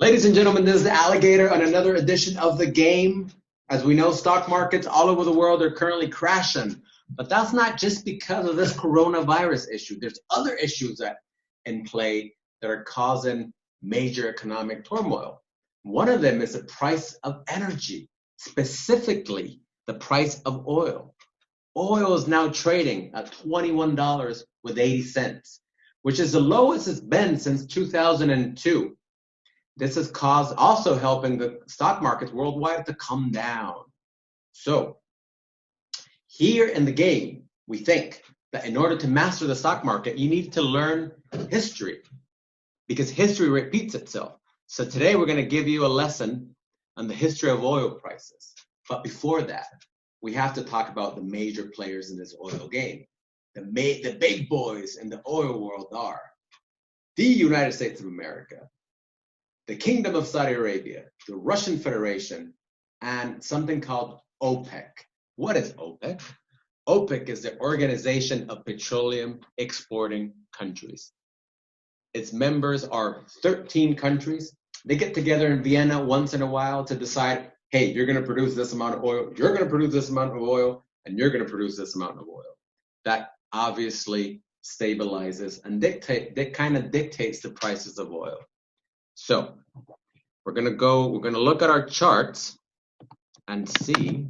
Ladies and gentlemen, this is Alligator on another edition of The Game. As we know, stock markets all over the world are currently crashing. But that's not just because of this coronavirus issue. There's other issues that in play that are causing major economic turmoil. One of them is the price of energy, specifically the price of oil. Oil is now trading at $21.80, which is the lowest it's been since 2002. This has caused also helping the stock markets worldwide to come down. So here in The Game, we think that in order to master the stock market, you need to learn history because history repeats itself. So today we're going to give you a lesson on the history of oil prices. But before that, we have to talk about the major players in this oil game. The big boys in the oil world are the United States of America, the Kingdom of Saudi Arabia, the Russian Federation, and something called OPEC. What is OPEC? OPEC is the Organization of Petroleum Exporting Countries. Its members are 13 countries. They get together in Vienna once in a while to decide, hey, you're going to produce this amount of oil, you're going to produce this amount of oil, and you're going to produce this amount of oil. That obviously stabilizes and kind of dictates the prices of oil. So we're going to look at our charts and see.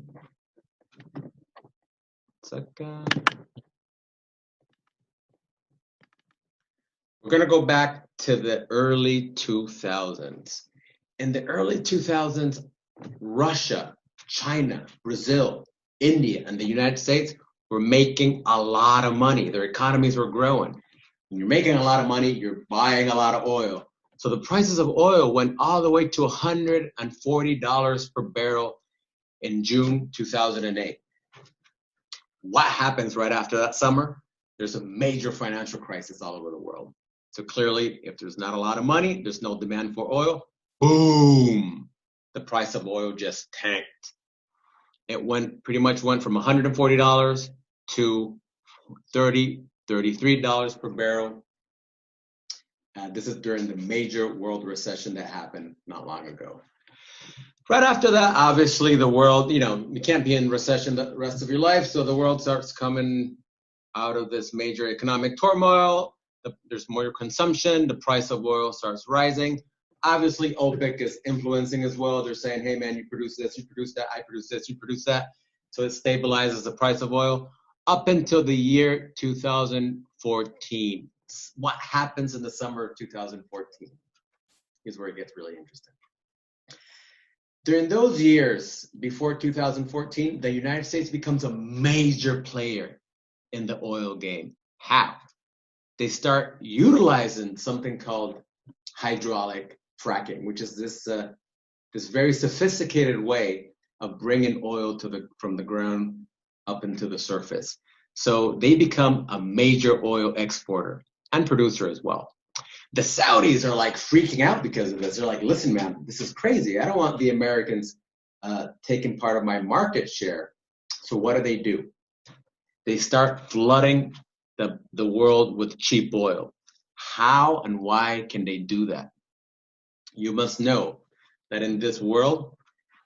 We're going to go back to the early 2000s. In the early 2000s, Russia, China, Brazil, India, and the United States were making a lot of money. Their economies were growing. When you're making a lot of money, you're buying a lot of oil. So the prices of oil went all the way to $140 per barrel in June 2008. What happens right after that summer? There's a major financial crisis all over the world. So clearly, if there's not a lot of money, there's no demand for oil, boom, the price of oil just tanked. It pretty much went from $140 to $33 per barrel. This is during the major world recession that happened not long ago. Right after that, obviously, the world, you can't be in recession the rest of your life, so the world starts coming out of this major economic turmoil. There's more consumption. The price of oil starts rising. Obviously, OPEC is influencing as well. They're saying, hey, man, you produce this, you produce that, I produce this, you produce that. So it stabilizes the price of oil up until the year 2014. What happens in the summer of 2014 is where it gets really interesting. During those years before 2014, the United States becomes a major player in the oil game. How? They start utilizing something called hydraulic fracking, which is this very sophisticated way of bringing oil from the ground up into the surface. So they become a major oil exporter and producer as well. The Saudis are like freaking out because of this. They're like, listen, man, this is crazy. I don't want the Americans taking part of my market share. So what do? They start flooding the world with cheap oil. How and why can they do that? You must know that in this world,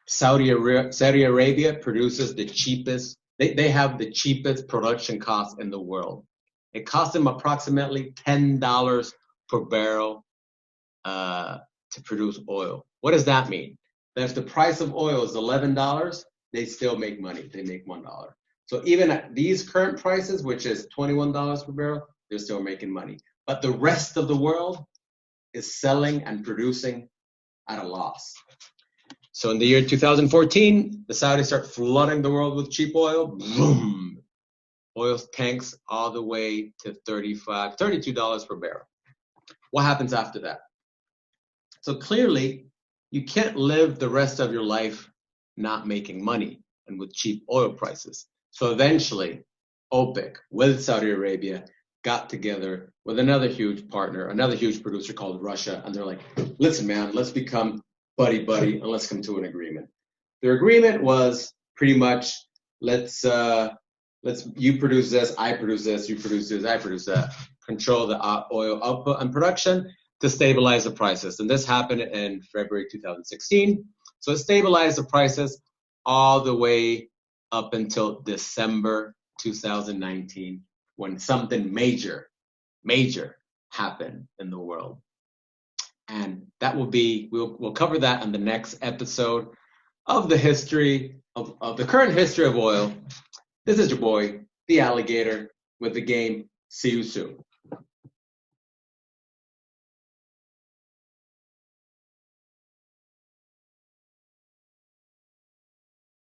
Saudi Arabia produces the cheapest. They have the cheapest production costs in the world. It costs them approximately $10 per barrel to produce oil. What does that mean? That if the price of oil is $11, they still make money. They make $1. So even at these current prices, which is $21 per barrel, they're still making money. But the rest of the world is selling and producing at a loss. So in the year 2014, the Saudis start flooding the world with cheap oil. Boom! Oil tanks all the way to $32 per barrel. What happens after that? So clearly, you can't live the rest of your life not making money and with cheap oil prices. So eventually, OPEC with Saudi Arabia got together with another huge partner, another huge producer called Russia, and they're like, listen, man, let's become buddy-buddy and let's come to an agreement. Their agreement was pretty much, let's you produce this, I produce this, you produce this, I produce that, control the oil output and production. to stabilize the prices. And this happened in February 2016. So it stabilized the prices all the way up until December 2019, when something major happened in the world. And that will be, we'll cover that in the next episode of the history of the current history of oil. This is your boy, the alligator, with the game. See you soon.